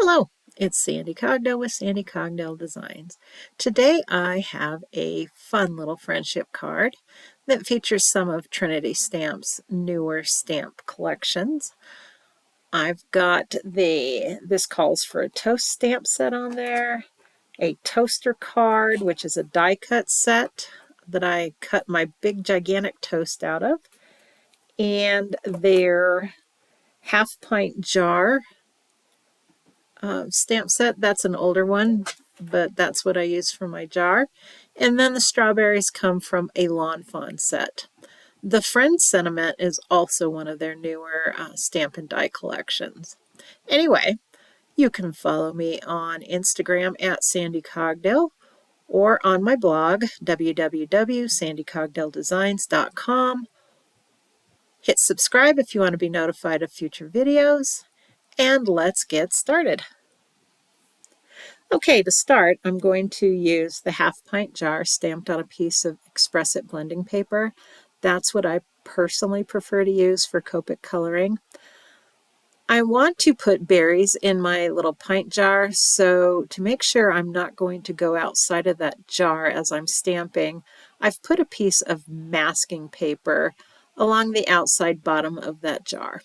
Hello, it's Sandy Cogdell with Sandy Cogdell Designs. Today I have a fun little friendship card that features some of Trinity Stamps' newer stamp collections. I've got this calls for a toast stamp set on there, a toaster card, which is a die cut set that I cut my big gigantic toast out of, and their half pint jar stamp set. That's an older one, but that's what I use for my jar. And then the strawberries come from a Lawn Fawn set. The Friend Sentiment is also one of their newer stamp and die collections. Anyway, you can follow me on Instagram at Sandy Cogdell or on my blog, www.sandykogdelldesigns.com. Hit subscribe if you want to be notified of future videos, and let's get started. Okay, to start, I'm going to use the half pint jar stamped on a piece of Express It blending paper. That's what I personally prefer to use for Copic coloring. I want to put berries in my little pint jar, so to make sure I'm not going to go outside of that jar as I'm stamping, I've put a piece of masking paper along the outside bottom of that jar.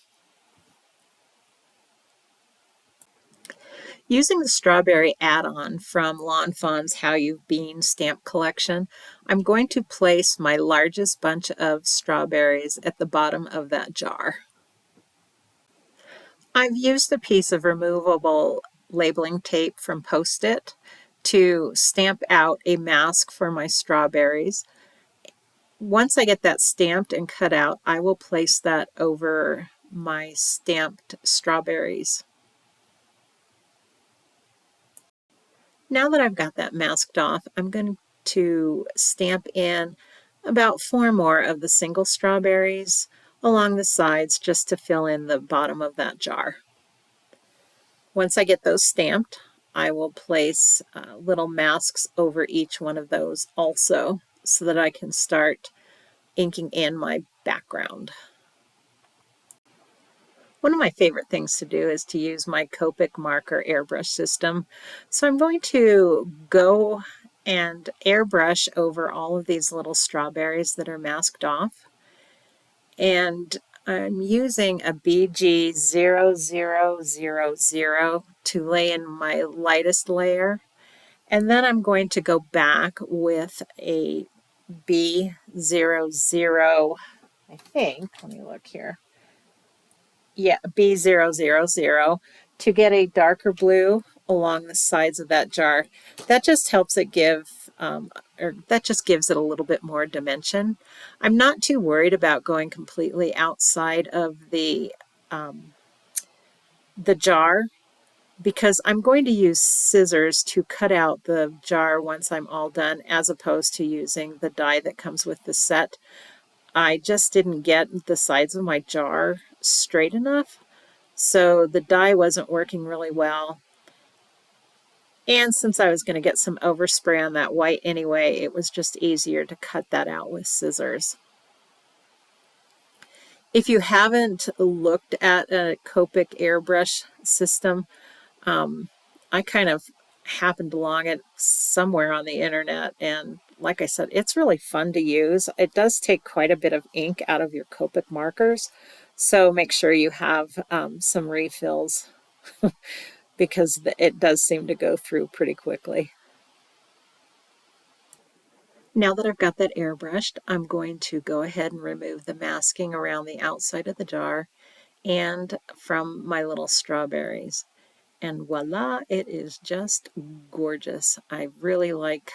Using the strawberry add-on from Lawn Fawn's How You've Been stamp collection, I'm going to place my largest bunch of strawberries at the bottom of that jar. I've used a piece of removable labeling tape from Post-it to stamp out a mask for my strawberries. Once I get that stamped and cut out, I will place that over my stamped strawberries. Now that I've got that masked off, I'm going to stamp in about 4 more of the single strawberries along the sides just to fill in the bottom of that jar. Once I get those stamped, I will place little masks over each one of those also so that I can start inking in my background. One of my favorite things to do is to use my Copic marker airbrush system. So I'm going to go and airbrush over all of these little strawberries that are masked off. And I'm using a BG0000 to lay in my lightest layer. And then I'm going to go back with a B00, I think, let me look here. Yeah, B000 to get a darker blue along the sides of that jar. That just helps it give, that just gives it a little bit more dimension. I'm not too worried about going completely outside of the jar because I'm going to use scissors to cut out the jar once I'm all done, as opposed to using the die that comes with the set. I just didn't get the sides of my jar straight enough, so the die wasn't working really well. And since I was going to get some overspray on that white anyway, it was just easier to cut that out with scissors. If you haven't looked at a Copic airbrush system, I kind of happened along it somewhere on the internet, and like I said, it's really fun to use. It does take quite a bit of ink out of your Copic markers, so make sure you have some refills because it does seem to go through pretty quickly. Now that I've got that airbrushed, I'm going to go ahead and remove the masking around the outside of the jar and from my little strawberries. And voila, it is just gorgeous. I really like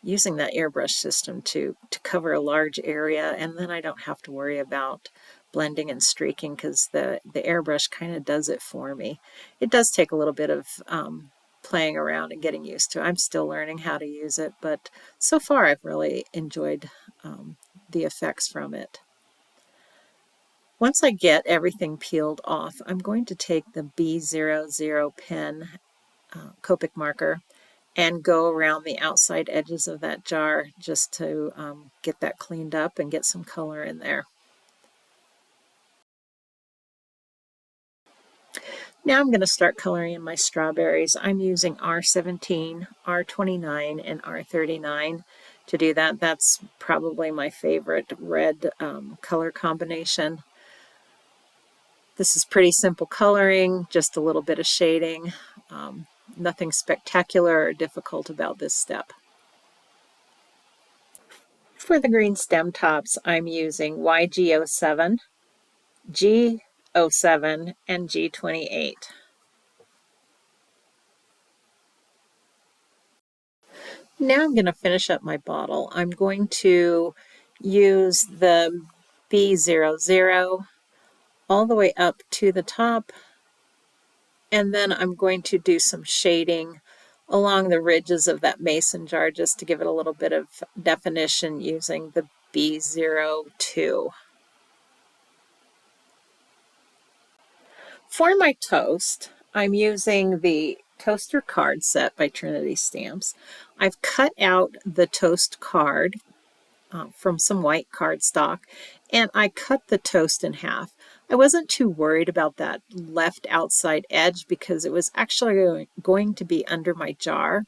using that airbrush system to cover a large area, and then I don't have to worry about blending and streaking because the airbrush kind of does it for me. It does take a little bit of playing around and getting used to it. I'm still learning how to use it, but so far I've really enjoyed the effects from it. Once I get everything peeled off, I'm going to take the B00 pen Copic marker and go around the outside edges of that jar just to get that cleaned up and get some color in there. Now I'm going to start coloring in my strawberries. I'm using R17, R29, and R39 to do that. That's probably my favorite red color combination. This is pretty simple coloring, just a little bit of shading. Nothing spectacular or difficult about this step. For the green stem tops, I'm using YG07, G07, and G28. Now I'm going to finish up my bottle. I'm going to use the B00 all the way up to the top, and then I'm going to do some shading along the ridges of that mason jar just to give it a little bit of definition using the B02. For my toast, I'm using the toaster card set by Trinity Stamps. I've cut out the toast card from some white cardstock, and I cut the toast in half. I wasn't too worried about that left outside edge because it was actually going to be under my jar.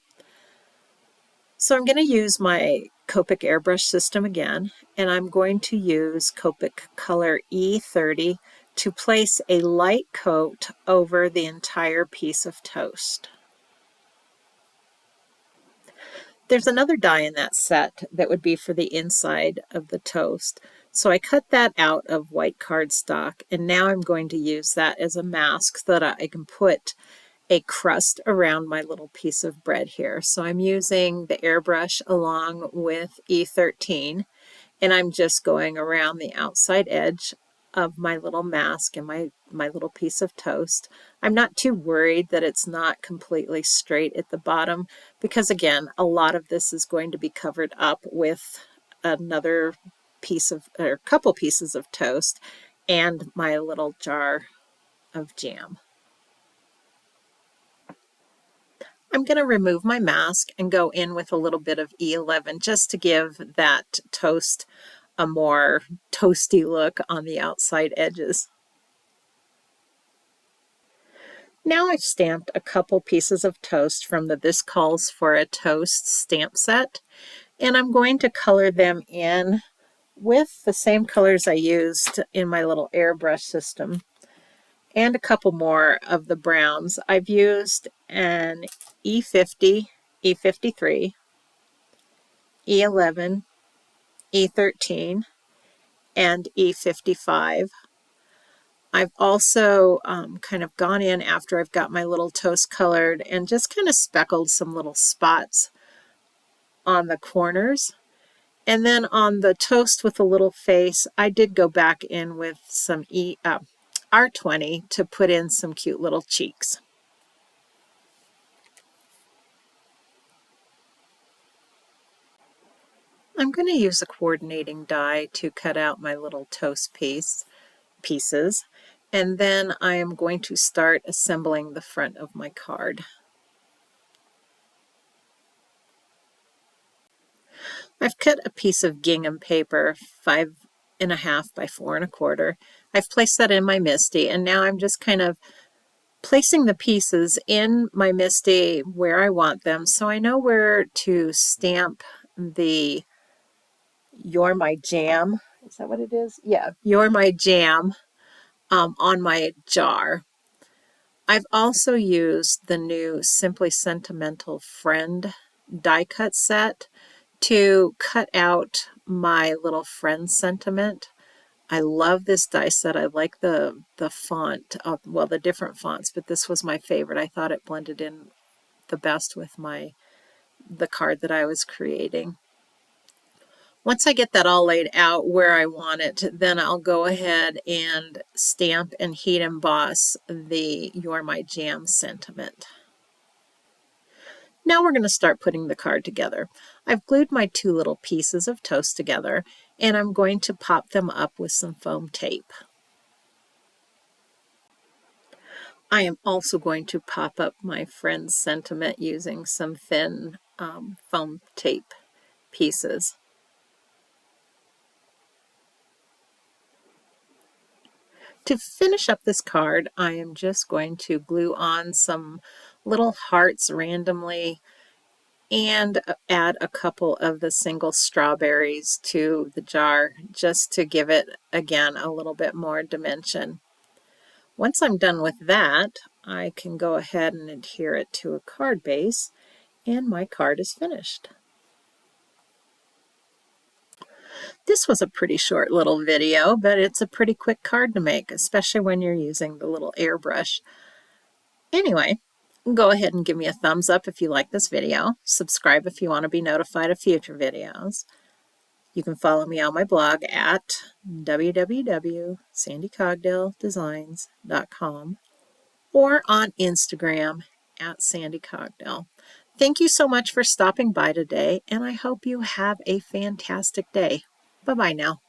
So I'm going to use my Copic airbrush system again, and I'm going to use Copic color E30 to place a light coat over the entire piece of toast. There's another die in that set that would be for the inside of the toast. So I cut that out of white cardstock, and now I'm going to use that as a mask so that I can put a crust around my little piece of bread here. So I'm using the airbrush along with E13, and I'm just going around the outside edge of my little mask and my little piece of toast. I'm not too worried that it's not completely straight at the bottom because, again, a lot of this is going to be covered up with another piece of, or a couple pieces of toast and my little jar of jam. I'm going to remove my mask and go in with a little bit of E11 just to give that toast a more toasty look on the outside edges. Now I've stamped a couple pieces of toast from the This Calls for a Toast stamp set, and I'm going to color them in with the same colors I used in my little airbrush system and a couple more of the browns. I've used an E50, E53, E11, E13, and E55. I've also kind of gone in after I've got my little toast colored and just kind of speckled some little spots on the corners. And then on the toast with a little face, I did go back in with some R20 to put in some cute little cheeks. I'm going to use a coordinating die to cut out my little toast pieces, and then I am going to start assembling the front of my card. I've cut a piece of gingham paper 5.5 by 4.25. I've placed that in my MISTI, and now I'm just kind of placing the pieces in my MISTI where I want them so I know where to stamp the You're My Jam. Is that what it is? Yeah, You're My Jam on my jar. I've also used the new Simply Sentimental Friend die cut set to cut out my little friend sentiment. I love this die set. I like the font, well, the different fonts, but this was my favorite. I thought it blended in the best with the card that I was creating. Once I get that all laid out where I want it, then I'll go ahead and stamp and heat emboss the You're My Jam sentiment. Now we're going to start putting the card together. I've glued my two little pieces of toast together, and I'm going to pop them up with some foam tape. I am also going to pop up my friend's sentiment using some thin foam tape pieces. To finish up this card, I am just going to glue on some little hearts randomly and add a couple of the single strawberries to the jar just to give it, again, a little bit more dimension. Once I'm done with that, I can go ahead and adhere it to a card base, and my card is finished. This was a pretty short little video, but it's a pretty quick card to make, especially when you're using the little airbrush. Anyway, go ahead and give me a thumbs up if you like this video. Subscribe if you want to be notified of future videos. You can follow me on my blog at www.sandycogdaledesigns.com or on Instagram at sandycogdale. Thank you so much for stopping by today, and I hope you have a fantastic day. Bye-bye now.